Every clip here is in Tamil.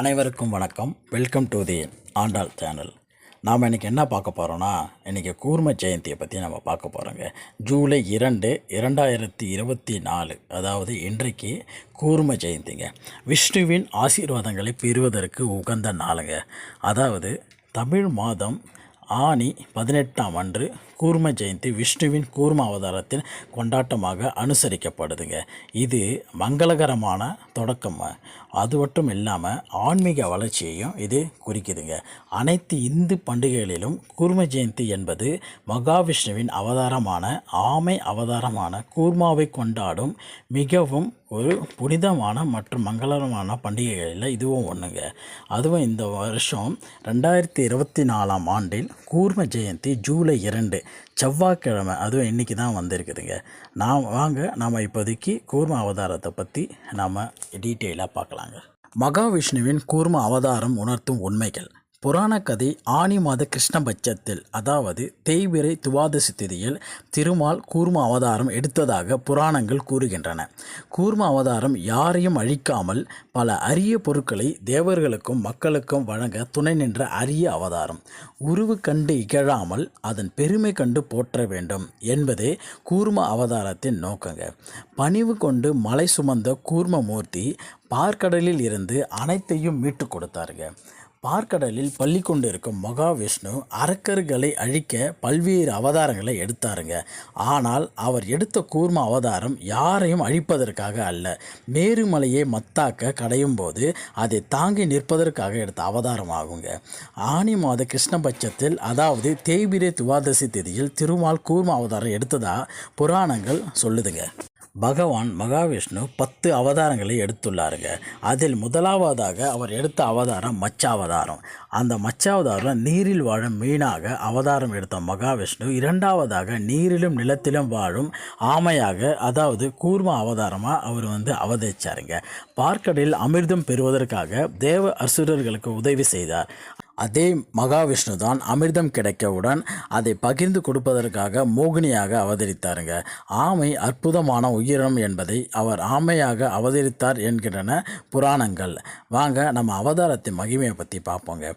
அனைவருக்கும் வணக்கம். Welcome to the Andal channel. நாம் இன்றைக்கி என்ன பார்க்க போகிறோன்னா, இன்றைக்கி கூர்ம ஜெயந்தியை பற்றி நம்ம பார்க்க போகிறோங்க. ஜூலை 2, 2024, அதாவது இன்றைக்கு கூர்ம ஜெயந்திங்க. விஷ்ணுவின் ஆசீர்வாதங்களை பெறுவதற்கு உகந்த நாளுங்க. அதாவது தமிழ் மாதம் ஆனி 18ஆம் அன்று கூர்ம ஜெயந்தி விஷ்ணுவின் கூர்ம அவதாரத்தின் கொண்டாட்டமாக அனுசரிக்கப்படுதுங்க. இது மங்களகரமான தொடக்கம். அது மட்டும் இல்லாமல் ஆன்மீக வளர்ச்சியையும் இது குறிக்குதுங்க. அனைத்து இந்து பண்டிகைகளிலும் கூர்ம ஜெயந்தி என்பது மகாவிஷ்ணுவின் அவதாரமான ஆமை அவதாரமான கூர்மாவை கொண்டாடும் மிகவும் ஒரு புனிதமான மற்றும் மங்களகரமான பண்டிகைகளில் இதுவும் ஒன்றுங்க. அதுவும் இந்த வருஷம் 2024ஆம் ஆண்டில் கூர்ம ஜெயந்தி ஜூலை 2 செவ்வாய்க்கிழமை, அதுவும் இன்றைக்கி தான் வந்திருக்குதுங்க. நாம் இப்போதைக்கு கூர்ம அவதாரத்தை பற்றி நாம் டீட்டெயிலாக பார்க்கலாங்க. மகாவிஷ்ணுவின் கூர்ம அவதாரம் உணர்த்தும் உண்மைகள். புராண கதை. ஆனி மாத கிருஷ்ணபட்சத்தில், அதாவது தேய்பிறை துவாதசி திதியில் திருமால் கூர்ம அவதாரம் எடுத்ததாக புராணங்கள் கூறுகின்றன. கூர்ம அவதாரம் யாரையும் அழிக்காமல் பல அரிய பொருட்களை தேவர்களுக்கும் மக்களுக்கும் வழங்க துணை நின்ற அரிய அவதாரம். உருவு கண்டு இகழாமல் அதன் பெருமை கண்டு போற்ற வேண்டும் என்பதே கூர்ம அவதாரத்தின் நோக்கங்க. பணிவு கொண்டு மலை சுமந்த கூர்மமூர்த்தி பார்க்கடலில் இருந்து அனைத்தையும் மீட்டு கொடுத்தாருங்க. பார்க்கடலில் பள்ளி கொண்டு இருக்கும் மகாவிஷ்ணு அரக்கர்களை அழிக்க பல்வேறு அவதாரங்களை எடுத்தாருங்க. ஆனால் அவர் எடுத்த கூர்ம அவதாரம் யாரையும் அழிப்பதற்காக அல்ல, மேருமலையை மத்தாக்க கடையும் போது அதை தாங்கி நிற்பதற்காக எடுத்த அவதாரம் ஆகுங்க. ஆனி மாத கிருஷ்ணபட்சத்தில், அதாவது தேய்பிரை துவாதசி திதியில் திருமால் கூர்ம அவதாரம் எடுத்ததா புராணங்கள் சொல்லுதுங்க. பகவான் மகாவிஷ்ணு 10 அவதாரங்களை எடுத்துள்ளாருங்க. அதில் முதலாவதாக அவர் எடுத்த அவதாரம் மச்சாவதாரம். அந்த மச்சாவதாரம் நீரில் வாழும் மீனாக அவதாரம் எடுத்த மகாவிஷ்ணு இரண்டாவதாக நீரிலும் நிலத்திலும் வாழும் ஆமையாக, அதாவது கூர்ம அவதாரமாக அவர் அவதரிச்சாருங்க. பார்க்கடலில் அமிர்தம் பெறுவதற்காக தேவ அசுரர்களுக்கு உதவி செய்தார். அதே மகாவிஷ்ணு தான் அமிர்தம் கிடைக்கவுடன் அதை பகிர்ந்து கொடுப்பதற்காக மோகினியாக அவதரித்தாருங்க. ஆமை அற்புதமான உயிரினம் என்பதை அவர் ஆமையாக அவதரித்தார் என்கின்றன புராணங்கள். வாங்க நம்ம அவதாரத்தின் மகிமையை பற்றி பார்ப்போங்க.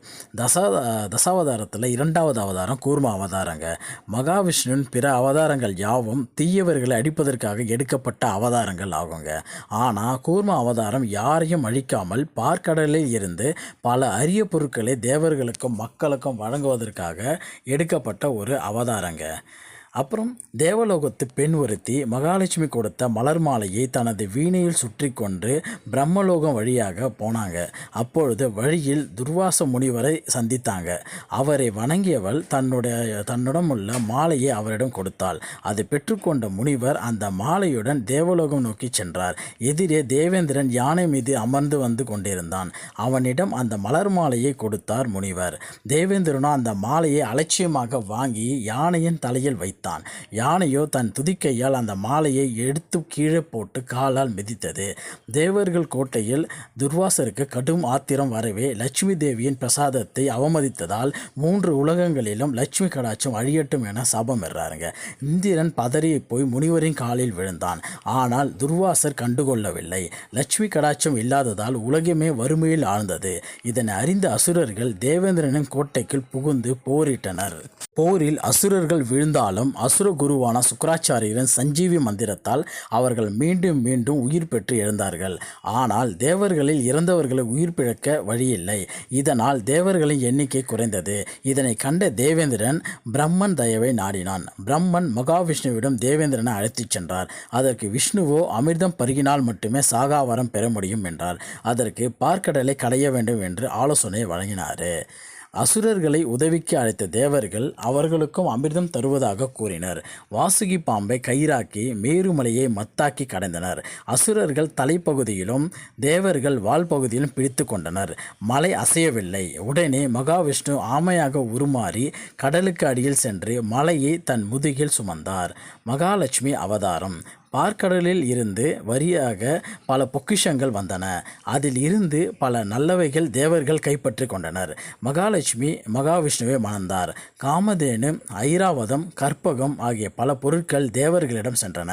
தசாவதாரத்தில் 2வது அவதாரம் கூர்ம அவதாரங்க. மகாவிஷ்ணுவின் பிற அவதாரங்கள் யாவும் தீயவர்களை அடிப்பதற்காக எடுக்கப்பட்ட அவதாரங்கள் ஆகுங்க. ஆனால் கூர்ம அவதாரம் யாரையும் அழிக்காமல் பார்க்கடலில் இருந்து பல அரிய பொருட்களை தேவர்களுக்கும் மக்களுக்கும் வழங்குவதற்காக எடுக்கப்பட்ட ஒரு அவதாரங்க. அப்புறம் தேவலோகத்து பெண் ஒருத்தி மகாலட்சுமி கொடுத்த மலர் மாலையை தனது வீணையில் சுற்றி கொண்டு பிரம்மலோகம் வழியாக போனாங்க. அப்பொழுது வழியில் துர்வாச முனிவரை சந்தித்தாங்க. அவரை வணங்கியவள் தன்னிடம் உள்ள மாலையை அவரிடம் கொடுத்தாள். அதை பெற்றுக்கொண்ட முனிவர் அந்த மாலையுடன் தேவலோகம் நோக்கி சென்றார். எதிரே தேவேந்திரன் யானை மீது அமர்ந்து வந்து கொண்டிருந்தான். அவனிடம் அந்த மலர் மாலையை கொடுத்தார் முனிவர். தேவேந்திரனோ அந்த மாலையை அலட்சியமாக வாங்கி யானையின் தலையில் வைத்தார். யானையோ தன் துதிக்கையால் அந்த மாலையை எடுத்து கீழே போட்டு காலால் மிதித்தது. தேவர்கள் கோட்டையில் துர்வாசருக்கு கடும் ஆத்திரம் வரவே லட்சுமி தேவியின் பிரசாதத்தை அவமதித்ததால் 3 உலகங்களிலும் லட்சுமி கடாட்சம் அழியட்டும் என சாபம் பெறாருங்க. இந்திரன் பதறி போய் முனிவரின் காலில் விழுந்தான். ஆனால் துர்வாசர் கண்டுகொள்ளவில்லை. லட்சுமி கடாட்சம் இல்லாததால் உலகமே வறுமையில் ஆழ்ந்தது. இதனை அறிந்த அசுரர்கள் தேவேந்திரனின் கோட்டைக்குள் புகுந்து போரிட்டனர். போரில் அசுரர்கள் வீழ்ந்தாலும் அசுர குருவான சுக்கிராச்சாரியரின் சஞ்சீவி மந்திரத்தால் அவர்கள் மீண்டும் மீண்டும் உயிர் பெற்று எழுந்தார்கள். ஆனால் தேவர்களில் இறந்தவர்களை உயிர் பிழைக்க வழியில்லை. இதனால் தேவர்களின் எண்ணிக்கை குறைந்தது. இதனை கண்ட தேவேந்திரன் பிரம்மன் தயவை நாடினான். பிரம்மன் மகாவிஷ்ணுவிடம் தேவேந்திரனை அழைத்துச் சென்றார். அதற்கு விஷ்ணுவோ அமிர்தம் பருகினால் மட்டுமே சாகாவரம் பெற முடியும் என்றார். அதற்கு பார்க்கடலை கடைய வேண்டும் என்று ஆலோசனை வழங்கினார். அசுரர்களை உதவிக்கு அழைத்த தேவர்கள் அவர்களுக்கும் அமிர்தம் தருவதாக கூறினர். வாசுகி பாம்பை கயிறாக்கி மேருமலையை மத்தாக்கி கடைந்தனர். அசுரர்கள் தலைப்பகுதியிலும் தேவர்கள் வால் பகுதியிலும் பிடித்து கொண்டனர். மலை அசையவில்லை. உடனே மகாவிஷ்ணு ஆமையாக உருமாறி கடலுக்கு அடியில் சென்று மலையை தன் முதுகில் சுமந்தார். மகாலட்சுமி அவதாரம். பார்க்கடலில் இருந்து வரியாக பல பொக்கிஷங்கள் வந்தன. அதில் இருந்து பல நல்லவைகள் தேவர்கள் கைப்பற்றி கொண்டனர். மகாலட்சுமி மகாவிஷ்ணுவை மணந்தார். காமதேனு, ஐராவதம், கற்பகம் ஆகிய பல பொருட்கள் தேவர்களிடம் சென்றன.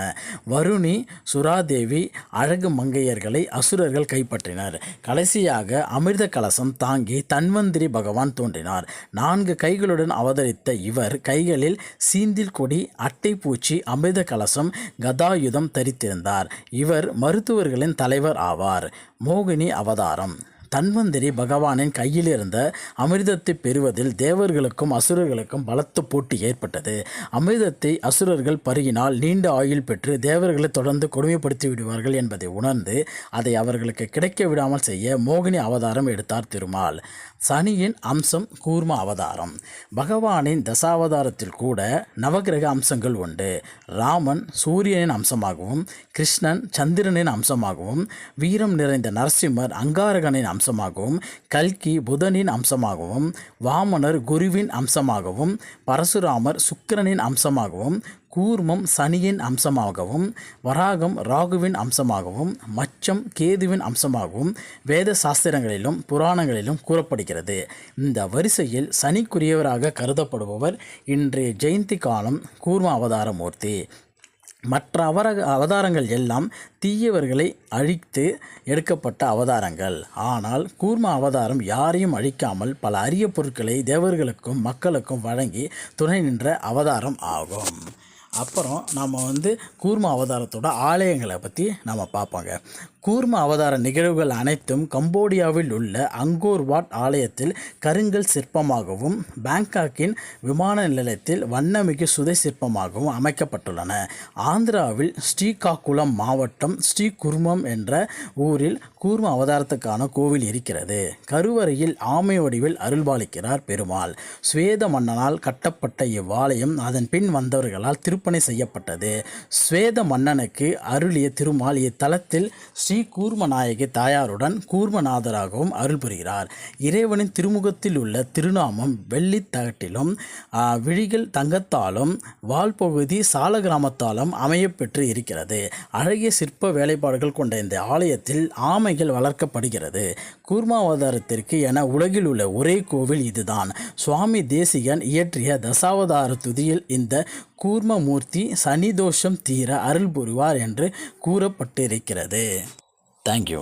வருணி, சுராதேவி, அழகு மங்கையர்களை அசுரர்கள் கைப்பற்றினர். கடைசியாக அமிர்த கலசம் தாங்கி தன்வந்திரி பகவான் தோன்றினார். 4 கைகளுடன் அவதரித்த இவர் கைகளில் சீந்தில் கொடி, அட்டை பூச்சி, அமிர்த கலசம், கதாயுதம் தரித்திருந்தார். இவர் மருத்துவர்களின் தலைவர் ஆவார். மோகினி அவதாரம். தன்வந்திரி பகவானின் கையில் இருந்த அமிர்தத்தை பெறுவதில் தேவர்களுக்கும் அசுரர்களுக்கும் பலத்த போட்டி ஏற்பட்டது. அமிர்தத்தை அசுரர்கள் பருகினால் நீண்ட ஆயுள் பெற்று தேவர்களை தொடர்ந்து கொடுமைப்படுத்தி விடுவார்கள் என்பதை உணர்ந்து அதை அவர்களுக்கு கிடைக்க விடாமல் செய்ய மோகினி அவதாரம் எடுத்தார் திருமால். சனியின் அம்சம் கூர்ம அவதாரம். பகவானின் தசாவதாரத்தில் கூட நவகிரக அம்சங்கள் உண்டு. ராமன் சூரியனின் அம்சமாகவும், கிருஷ்ணன் சந்திரனின் அம்சமாகவும், வீரம் நிறைந்த நரசிம்மர் அங்காரகனின் அம்சமாகவும், கல்கி புதனின் அம்சமாகவும், வாமனர் குருவின் அம்சமாகவும், பரசுராமர் சுக்கிரனின் அம்சமாகவும், கூர்மம் சனியின் அம்சமாகவும், வராகம் ராகுவின் அம்சமாகவும், மச்சம் கேதுவின் அம்சமாகவும் வேத சாஸ்திரங்களிலும் புராணங்களிலும் கூறப்படுகிறது. இந்த வரிசையில் சனிக்குரியவராக கருதப்படுபவர் இன்றைய ஜெயந்தி காலம் கூர்ம அவதாரமூர்த்தி. மற்ற அவதாரங்கள் எல்லாம் தீயவர்களை அழித்து எடுக்கப்பட்ட அவதாரங்கள். ஆனால் கூர்ம அவதாரம் யாரையும் அழிக்காமல் பல அரிய பொருட்களை தேவர்களுக்கும் மக்களுக்கும் வழங்கி துணை நின்ற அவதாரம் ஆகும். அப்புறம் நம்ம கூர்ம அவதாரத்தோட ஆலயங்களை பற்றி நம்ம பார்ப்போங்க. கூர்ம அவதார நிகழ்வுகள் அனைத்தும் கம்போடியாவில் உள்ள அங்கோர் வாட் ஆலயத்தில் கருங்கல் சிற்பமாகவும், பேங்காக்கின் விமான நிலையத்தில் வண்ணமிகு சுதை சிற்பமாகவும் அமைக்கப்பட்டுள்ளன. ஆந்திராவில் ஸ்ரீகாக்குளம் மாவட்டம் ஸ்ரீகுர்மம் என்ற ஊரில் கூர்ம அவதாரத்துக்கான கோவில் இருக்கிறது. கருவறையில் ஆமை வடிவில் அருள்பாலிக்கிறார் பெருமாள். ஸ்வேத மன்னனால் கட்டப்பட்ட இவ்வாலயம் அதன் பின் வந்தவர்களால் திருப்பணி செய்யப்பட்டது. ஸ்வேத மன்னனுக்கு அருளிய திருமால் இத்தலத்தில் ஸ்ரீ கூர்மநாயகி தாயாருடன் கூர்மநாதராகவும் அருள் புரிகிறார். இறைவனின் திருமுகத்தில் உள்ள திருநாமம் வெள்ளித்தகட்டிலும், விழிகள் தங்கத்தாலும், வால்பகுதி சாலகிராமத்தாலும் அமையப்பெற்று இருக்கிறது. அழகிய சிற்ப வேலைப்பாடுகள் கொண்ட இந்த ஆலயத்தில் ஆமைகள் வளர்க்கப்படுகிறது. கூர்மாவதாரத்திற்கு என உலகில் உள்ள ஒரே கோவில் இதுதான். சுவாமி தேசிகன் இயற்றிய தசாவதார துதியில் இந்த கூர்மமூர்த்தி சனி தோஷம் தீர அருள் புரிவார் என்று கூறப்பட்டிருக்கிறது. தேங்க்யூ.